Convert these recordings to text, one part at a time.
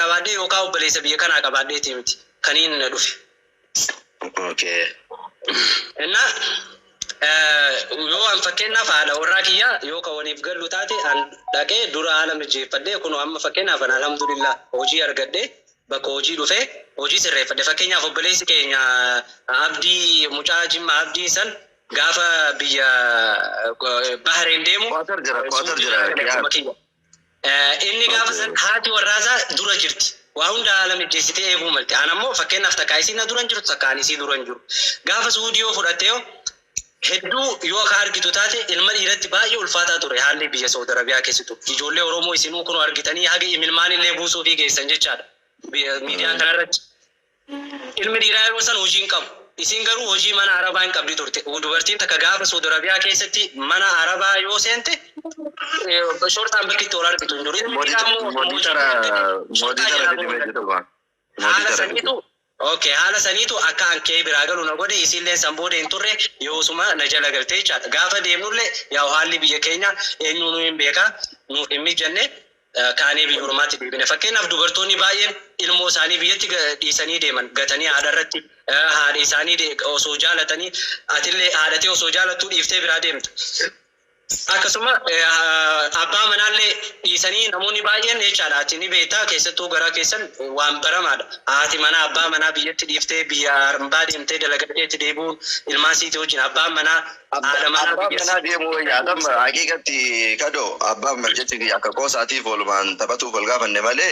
qabadde yookaan obboleessa biyya kanaa qabaddeeti miti kaniin na dhufe. Okay. Inna yoo an fakkeenyaaf haadha warraa kiyya yoo kawaniif gallu taate an dhaqee dura haala mijeeffadhee kun amma fakkeenyaaf alhamdulillah hojii argadhee bakka hojii dhufee hojii sirreeffadhe fakkeenyaaf obboleessi keenya Abdii mucaa Jimmaa Abdii san gaafa biyya Bahareen deemu Qatar jira. Inni gaafa san haati warraasaa dura jirti. Waa hunda haala mijeessitee eeguu malte. An ammoo fakkeenyaaf takkaa isiin duran jirtu takkaan isii duran jiru. Gaafa suudiyoo fudhattee hedduu yoo akka argitu taate ilma dhiiratti baay'ee ulfaataa ture haalli biyya Saudi Arabiyaa keessattu. Ijoollee Oromoo isinuu kun argitanii haga imilmaan illee buusuu fi geessan jechaadha. Miidiyaan kanarratti. Ilmi dhiiraa yeroo san hojii hin qabu. Isin garuu hojii mana Arabaa hin qabdi turte. Dubartiin takka gaafa Saudi Arabiyaa keessatti mana Arabaa yoo seente shortaan bakki itti ol argitu hin jiru. Okay, haala saniitu akka ankee biraa galu na godhe isillee san booda hin turre yoosuma na jala galtee jechaadha. Gaafa deemnullee yaa haalli biyya keenya eenyu nu hin beeka nuuf hin mijanne kaanee biyya ormaatti deebine. Fakkeenyaaf dubartoonni baay'een ilmoo isaanii biyyatti dhiisanii deeman gatanii haadha irratti haadha isaanii osoo jaalatanii atillee haadhatee osoo jaalattuu dhiiftee biraa deemtu. Akkasuma abbaa manaallee dhiisanii namoonni baay'een jechaadha ati ni beektaa keessattuu garaa keessan waan baramaadha. Haati manaa abbaa manaa biyyatti dhiiftee biyya hambaa deemtee dalagateetti deebi'uun ilmaan siitii wajjin abbaan manaa haadha manaa deemuu yaadam haqiiqatti kadoo abbaan marjetti akka qoosaatiif oolumaan taphatuuf ol gaafanne malee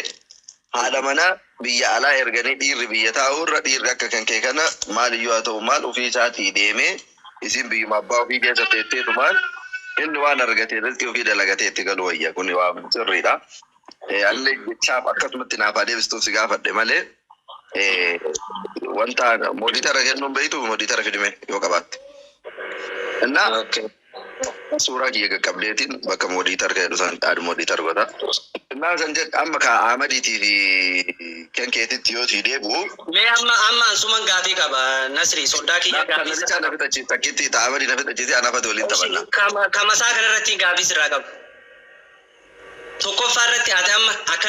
haadha manaa biyya alaa erganii dhiirri biyya taa'urra dhiirri akka kan kee kana maaliyyuu haa ta'u maal ofii isaatii deemee isin biyyuma abbaa ofii keessa teetteetumaan inni waan argatee irratti ofii dalagatee itti galu wayya kun waan sirriidha. Allee jechaaf akkasumatti naaf adeemsistuuf si gaafadhe malee wanta mooditara kennuun beektu mooditara fidime yoo qabaatte. Innaa suuraa kiyya qaqqabdeetiin bakka mooditar kennu san dhaadhu mooditar godha. Innaa san jedhu amma ka Ahmadiitii fi kan keetitti yoo si deebi'u. Mee amma ansuman gaafii qaba Nasri sodaa kiyya gaafii. Kana fitachi takkitti ta'a Ahmadii na fitachiiti anaafatu waliin taphanna. Kamasaa kanarratti gaafii sirraa qabu. Tokkoffaa irratti ati amma akka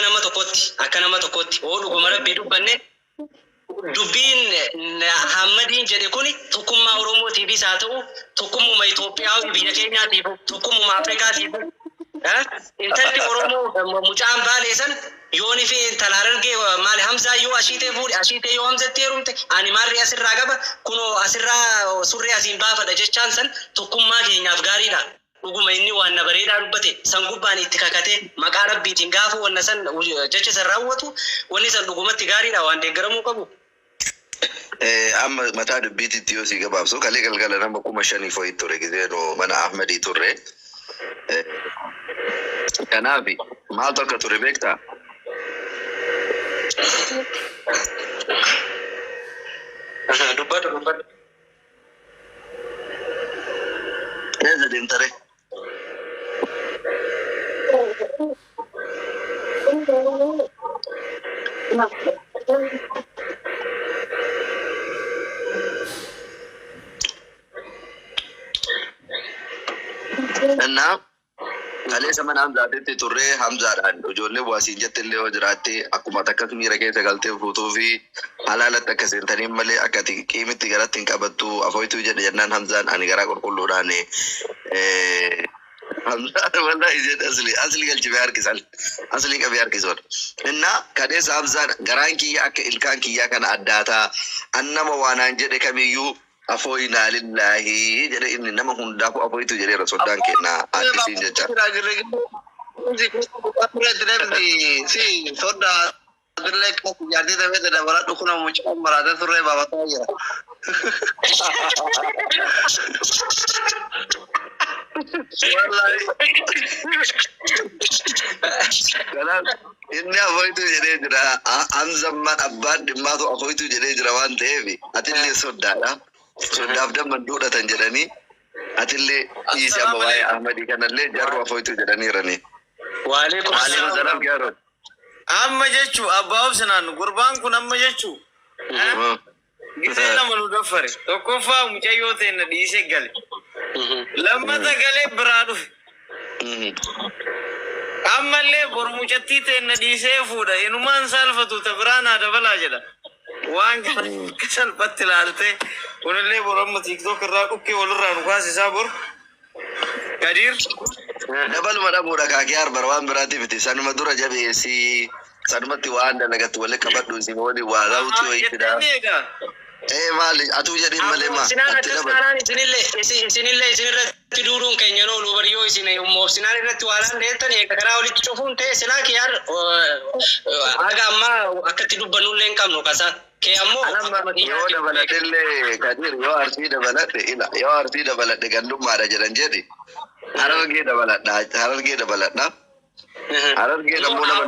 nama tokkotti oo dhuguma rabbii dubbanne dubbiin Ahmadiin jedhe kuni tokkummaa Oromootiifis haa ta'u tokkummaa Itoophiyaa biyya keenyaatiif tokkummaa Afrikaatiif intalli Oromoo mucaan Baalee san yooni fi intala Harargee maali Hamzaa yoo ashiitee fuudhe ashiitee yoo Hamzatti heerumte ani maarri asirraa qaba kunoo asirraa surree asiin baafadha jechaan san tokkummaa keenyaaf gaariidha. Dhuguma inni waan na bareedaa dubbate san gubbaan itti kakatee maqaa rabbiitiin gaafa wanna san jecha san raawwatu wanni san dhugumatti gaariidha waan deeggaramuu qabu. Amma mataa dubbiititti yoo si gabaabsu kalee galgala nama 5,000 fo'ii ture giseenoo mana Ahmadii turre. Kanaaf maaltu akka ture beektaa? Dubbadhu. Eessa deemtare? Innaa kaleessa mana Hamzaatetti turree Hamzaadhaan ijoollee bu'aasiin jettillee yoo jiraatte akkuma takkas miira keessa galtee fuutuu fi halaalatti akka seentaniin malee akka qiimitti garatti hin qabattu afooyituu jedhe jennaan Hamzaan ani garaa qulqulluudhaan Hamzaan wallahi jedhe asli galchifee harkisan asli qabee harkisoon. Innaa kaleessa Hamzaan garaan kiyya akka ilkaan kiyyaa kana addaataa annama waanaan jedhe kamiyyuu afooyinaa lillahi jedhe inni nama hundaaf afooyitu jedheera soddaan kennaa addisiin jecha. Dirlee kan jaartii ta'ee dabala dhukuna mucaan maraatee turre baabataa jira. Inni afooyitu jedhee jira. Hamzammaan abbaan dhimmaatu afooyitu jedhee jira waan ta'eef atillee soddaadha. Soddaaf damman duudhatan jedhanii atillee dhiisi amma waa'ee Ahmadii kanallee jarru afooyitu jedhaniirani. Waalaikum salaam gaaroon. Amma jechuun abbaa obsinaan gurbaan kun amma jechuun gisee nama nu daffare tokkoffaa mucayyoo ta'e na dhiisee gale lammata galee biraa dhufe amma illee bormucattii ta'e na dhiisee fuudha inumaan salphatu tabiraan haadha balaa jedha waan kana salphatti ilaalte kunillee bor amma tiktok irraa dhukkee walirraa nu kaasisaa bor Kadir dabaluma dhabuudha kaakee harbar waan biraati miti sanuma dura jabeessi sanumatti waan dalagatti wali qabadhu isin wali waa ta'utti wayitidha. Maali atu jadi malee ma sinaan isinirratti duuduun keenya noo lubariyoo isin moobsinaan irratti waalaan deettan karaa walitti cufuun ta'e silaa kiyar aga amma akkatti dubbannullee hin qabnu kasa kee ammoo yoo dabalatelle Kadir yoo arsii dabalate gandummaadha jedhan jedhi harargee dabaladha harargee namuu nama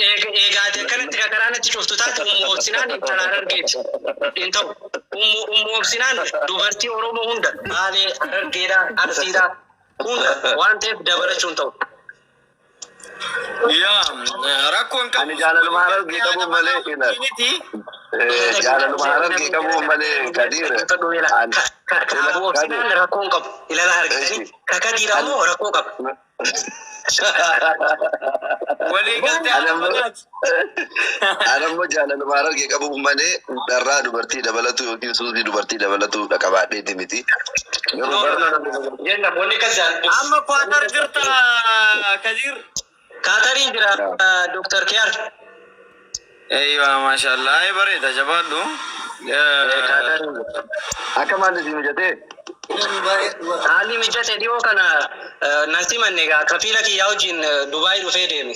eegaate akkanatti kakaraanatti cuftu taate moobsinaan intala harargeeti hin ta'u moobsinaan dubartii Oromoo hunda haalee harargeedha arsiidha hunda waan ta'eef dabalachuun ta'u. Rakkoon ani jaalaluma harargee qabu malee jaalaluma harargee qabu malee Kadir moobsinaan rakkoon qabu ilala harganii kakadiidha ammoo rakkoo qaba. Anammoo jaalaluma harargee qabu malee dharraa dubartii dabalatu yookiin suutii dubartii dabalatu dhaqabaadheeti miti. amma kwaatar jirta Kadir kaatariin jira Dr. Kiyar. Eeywa maashaallah ay bareeda jabaadhu. Akka maalli si mijatee? Haalli mijate dhiyoo kana nasi manne egaa kafiila kiyyaa wajjin Dubaay dhufee deeme.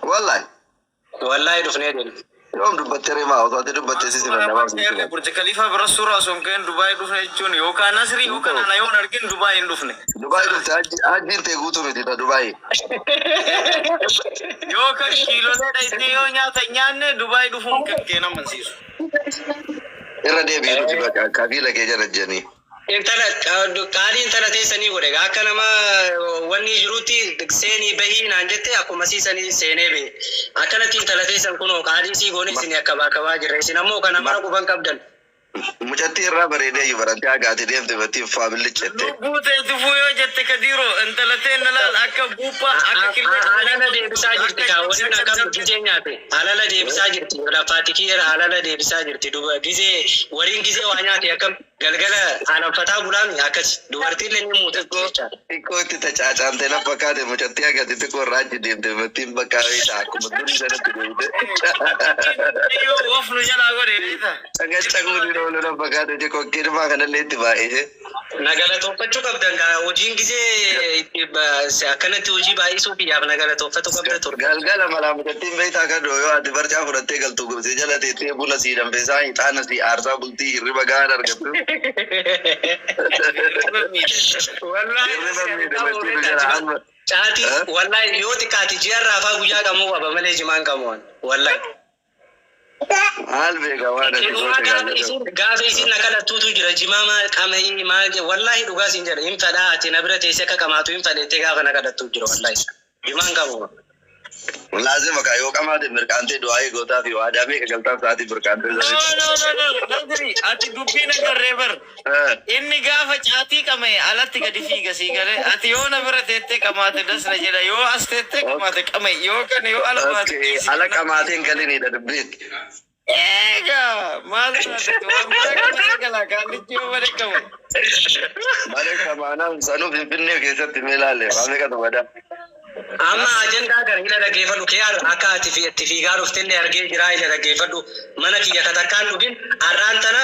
Wallahi dhufnee deeme. Yoom dubbattee reemaa osoo ati dubbattee si simannamaa. Burj Khalifa bira suuraa osoo hin ka'in Dubaay dhufne jechuun yookaan Nasrii yookaan ana yoon argin Dubaay hin dhufne. Dubaay dhufte hajjiin ta'e guutuu miti ta Dubaay. Yookaan kiilolee dhayitee yoo nyaata nyaanne Dubaay dhufuun kan kee namansiisu. Irra deebi'ee nuti kafiila kee jala jennee. Qaaliin intala teessanii godhe akka nama wanni jirutti seenii bahii naan jette akkuma siisanii seenee bahe akkanatti intala teessan kunoo qaalii sii goone isin akka baakabaa jirre isin ammoo kana mara quban qabdan. Mucattii irraa bareedee iyyuu barantii agaatee deemte battii faabillichette. Buuteetti fuuyoo jette Kadiroo intala teen laal akka buuphaa akka killee. Alala deebisaa jirti kaawwatiin akkam gizee nyaate alala deebisaa jirti lafaatikii irra alala deebisaa jirti duba gizee wariin gizee waa nyaate akkam galgala aanamfataa bulaami akkas dubartiin illee ni muuxatu jecha. Xiqqoo itti tacaacamte na fakkaate mucattii agati xiqqoo irraa achi deemte battiin bakka beektaa akkuma durii sanatti deemte. Yoo wafnu jalaa godhe. Caqacuun oolu na fakkaate jechuun kirmaa kanallee itti baay'ee. Nagalatoofachuu qabdan hojiin gizee akkanatti hojii baay'isuu biyyaaf nagalatoofatu qabda ture. Galgala malaa mucattiin beektaa kadhoo yoo ati barcaa fudhattee galtu gubsee jala teessee buna sii danfeessaa ixaana sii aarsaa bultii hirriba gahaan argattu. Caati wallahi yoo xiqqaati ji'arraa afaa guyyaa qamoo qaba malee jimaan qamoo wallahi. Maal beeka waan ati gaafa isin na kadhattuutu jira jimaa maal qamahii maal wallahi dhugaa siin jedha hin fedhaa ati na bira teessee akka qamaatu hin fedhettee gaafa na kadhattuu jira wallahi jimaan qamoo. Lazima ka yoo qamaate mirqaantee du'aa gootaa fi waadaa meeqa galtaa sa'aatii mirqaantee Nadiri ati dubbii nagarree bar inni gaafa caatii qame alatti gadi fiiga sii galee ati yoo na bira teettee qamaate dasna jedha yoo as teettee qamaate qame yoo kan yoo ala baate ala qamaateen galinidha dubbiin. Eega maal taate gala kaannichi yoo wale qabu. Malee kamaanaan sanuu Finfinnee keessatti mee ilaalle waa meeqatu bada. Amma ajandaa gara ila dhaggeeffadhu kiyyaar akka ati itti fiigaa dhuftillee argee jira ila dhaggeeffadhu mana kiyya takkaan dhufin har'aan tana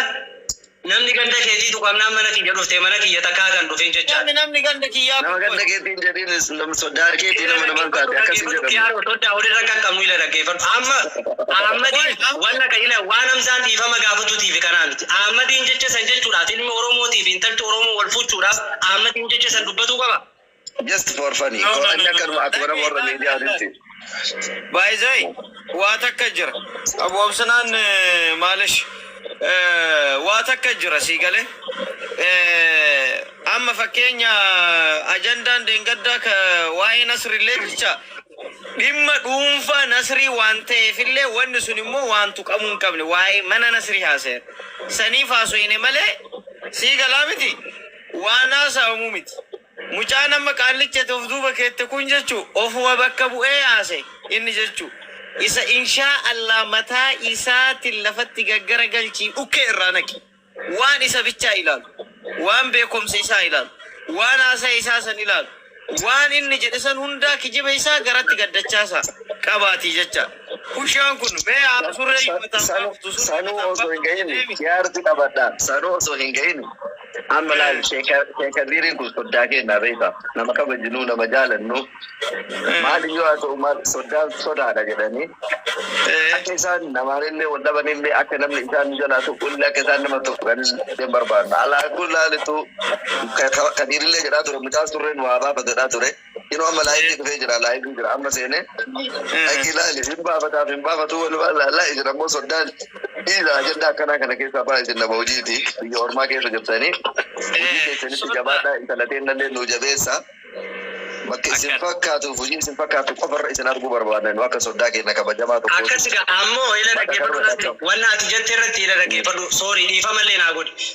namni ganda keetii tuqamnaan mana kiyya dhuftee mana kiyya takkaa kan dhufin jecha. Namni ganda kiyyaa nama ganda keetiin jedhiin nama sodaa keetii nama namaan taate akkasii jedhamu. Kiyyaar sodaa walirra qaqqabnu ila dhaggeeffadhu amma Ahmadiin wanna ka ila waan amsaan dhiifama gaafatuutiif kanaa miti. Ahmadiin jecha san jechuudhaaf ilmi Oromootiif intalti Oromoo wal fuuchuudhaaf Ahmadiin jecha san dubbatuu qaba. Just for funny. Ko anya kan akbara warra media aditti. By the way, waa takka jira. Abu Absanaan maalish waa takka jira sii galee. Amma fakkeenya ajandaan deengaddaa ka waa'ee Nasrillee jecha dhimma dhuunfaa Nasrii waan ta'eefillee wanni sun immoo waan tuqamuu hin qabne waa'ee mana Nasrii haasa'e. Saniif haasa'ine malee sii galaa miti waan haasa'amuu miti. mucaan amma qaallicha of duuba keette kun jechuu ofuma bakka bu'ee haase inni jechuu isa inshaa Allah mataa isaatiin lafatti gaggara galchii ukkee irraa naqi waan isa bichaa ilaalu waan beekumsa isaa ilaalu waan haasa isaa san ilaalu waan inni jedhe san hundaa kijiba isaa garatti gaddachaasa qabaati jecha kushaan kun mee surree sanuu osoo hin gahin yaarti qabadha sanuu osoo hin gahin amma laal sheekadiiriin kun soddaa kennaa beeka nama kabajinuu nama jaalannu maaliyyoo haa ta'u maal soddaan sodaadha jedhanii akka isaan namaanillee wal dhabanillee akka namni isaan jalaatu qulli akka isaan nama tokkoon barbaadna alaa kun laalitu kadiirillee jedhaa ture mucaa surreen waa baafatedhaa ture inuu amma laayifii dhufee jira laayifii jira amma seene akki laali hin baafataaf hin baafatu walumaa laallaa isin ammoo soddaan dhiisa ajenda akkanaa kana keessaa baa isin nama hojiiti biyya ormaa keessa jirtanii hojii keessanitti jabaadhaa intalateennallee nu jabeessa bakka isin fakkaatuuf hojii isin fakkaatu qofarra isin arguu barbaadan akka soddaa keenya kabajamaa tokko akkasiga ammoo ila dhaggeeffadhu wanna ati jette irratti ila dhaggeeffadhu soorii dhiifamallee naa godhi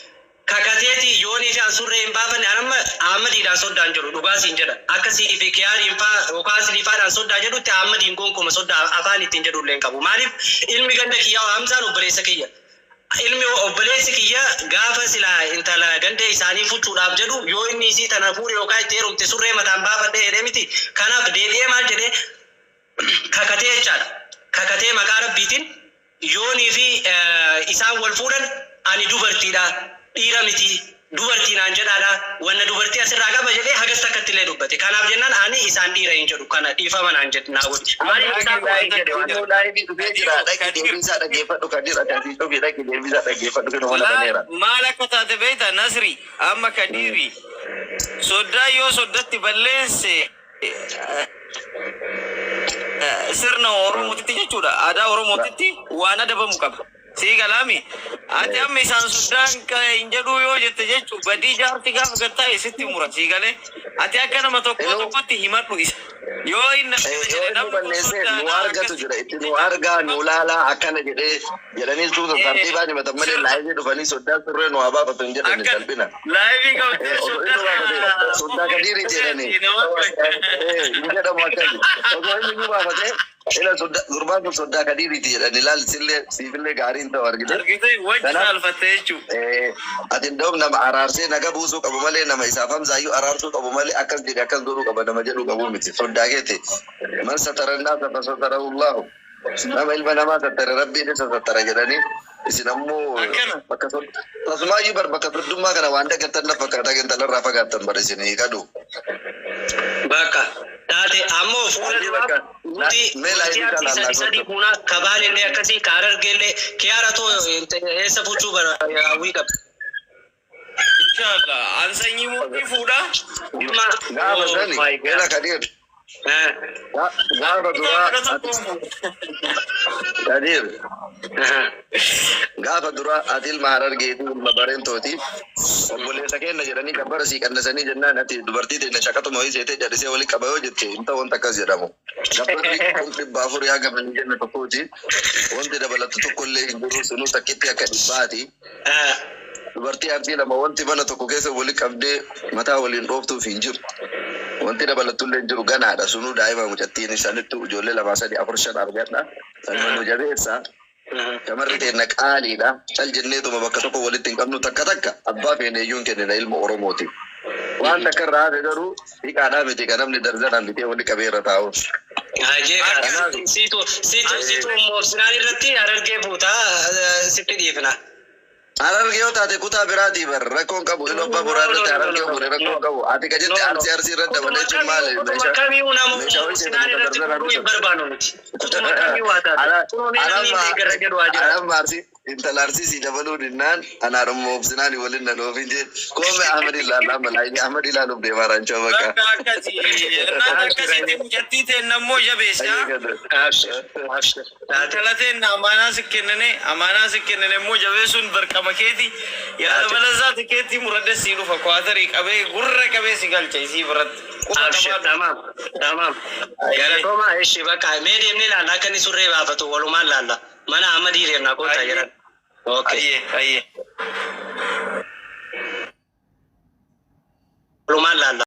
kakateeti yoonii fi ansurree hin baafanne anamma Ahmadiidhaan soddaan jedhu dhugaasiin jedha akka siinii fi kiyaariin faa yookaan siliifaadhaan soddaa jedhutti Ahmadiin gonkuuma soddaa afaan ittiin jedhullee hin qabu maaliif ilmi ganda kiyyaa Hamzaan obboleessa kiyya ilmi obboleessi kiyya gaafa silaa intala ganda isaanii fuchuudhaaf jedhu yoo inni isii tana fuudhe yookaan itti heerumte surree mataan baafadhe jedhee miti kanaaf deebi'ee maal jedhee kakatee jechaadha kakatee maqaa rabbiitiin yoonii fi isaan wal fuudhan ani dubartiidha dhiira miti dubartii naan jedhaadha wanna dubartii asirraa qaba jedhee hagas takkatti illee dubbate kanaaf jennaan ani isaan dhiira hin jedhu kana dhiifama naan jedhu naa godhi maaliif isaan laayifii dhufee jira dhaqi deebisaa dhaggeeffadhu kadir akkasii dhufi dhaqi deebisaa dhaggeeffadhu kennu mana baneera maal akka taate beekta Nasri amma Kadiri soddaa yoo soddatti balleesse sirna Oromootitti jechuudha aadaa Oromootitti waan adabamu qaba sii galaami ati amma isaan soddaan hin jedhu yoo jette jechuu badii jaarti gaafa gattaa'e sitti mura sii galee ati akka nama tokkotti himadhu isa yoo inni balleessee nu argatu jira itti nu argaa nu laalaa akkana jedhee jedhanii suuta tartiibaan himatan malee laayivii dhufanii soddaa surree nu habaafatu hin jedhani salphina laayivii qabate soddaa Kadirii jedhanii hin jedhamu akkasi osoo inni nu baafatee ila gurbaan kun soddaa Kadiriiti jedhani laal sillee siifillee gaariin ta'u argite wajji saalfatte jechuu ati ndoof nama araarsee naga buusuu qabu malee nama isaaf Hamzaayyuu araarsuu qabu malee akkas jedhe akkas godhuu qaba nama jedhu qabu miti soddaa keete man satara naasa fasatarahu Allahu nama ilma namaa sattare rabbiin isa sattara jedhanii isin ammoo bakka tasumaayyuu bar bakka soddummaa kana waan dagattan na fakkaata gantalarraa fagaattan bar isinii qadu bakka taate ammoo fuula nuti sadii kuna kabaan illee akkasii kaarargeellee kiyaara too eessa fuchuu bara hawwii qaba. Inshallah an sanyii mootii fuudha. Gaafa sani ela Kadir. Gaafa duraa Kadir. Gaafa duraa ati ilma Harargeetii ilma Bareentooti obboleessa keenya jedhanii gabbara sii qannasanii jennaan ati dubartii teenya shaqatuma ho'i seetee jallisee walii qaba yoo jette inta wanta akkas jedhamu. Gabbarri kun dhibba afurii haa gaban jenna tokkooti wanti dabalatu tokkollee hin jiru sunuu takkitti akka dhibbaati. Dubartii artii lama wanti mana tokko keessa walii qabdee mataa waliin dhooftuuf hin jiru. Wanti dabalatullee hin jiru ganaadha sunuu daa'ima mucattiin isaanitti ijoollee lamaa sadii afur shan argadha. Sanuma nu jabeessa. Shamarri teenya qaaliidha. Cal jenneetuma bakka tokko walitti hin qabnu takka takka abbaa feeneeyyuun kennina ilma Oromooti. Waan takka irraa hafe garuu hiiqaadhaa miti kan namni darzanaan bitee walii qabeerra taa'u. Siitu moobsinaan irratti Harargee fuutaa sitti dhiifna. Harargee yoo taate kutaa biraatii bar rakkoon qabu inni abbaa boraa irratti Harargee fuudhee rakkoon qabu ati ka jette arsii irratti dabalee jechuun maali kamiyyuu nama moobsinaan irratti fuudhuu hin barbaannu miti. Kutuma kamiyyuu haa taate. Kunuunee namni deeggara jedhu haa jira. Alam arsii intala arsii si dabaluu dinnaan anaadha moobsinaan waliin na dhoofin jee koome Ahmad ilaalaa malaayini Ahmad ilaaluuf deemaa raanchoo bakka. Akkasitti mucattii ta'e nammoo jabeessa. Talateen amaanaa si kennane immoo jabeessuun barqama keeti yaada balazaa tikeetti muradde si dhufa kwaatarii qabee gurra qabee si galcha isii biratti. Tamam. Galatoomaa eshi bakka mee deemnee laalla akka inni surree baafatu walumaan laalla. Mana Ahmadii deemnaa koota jedhan. Ayyee. Walumaan laalla.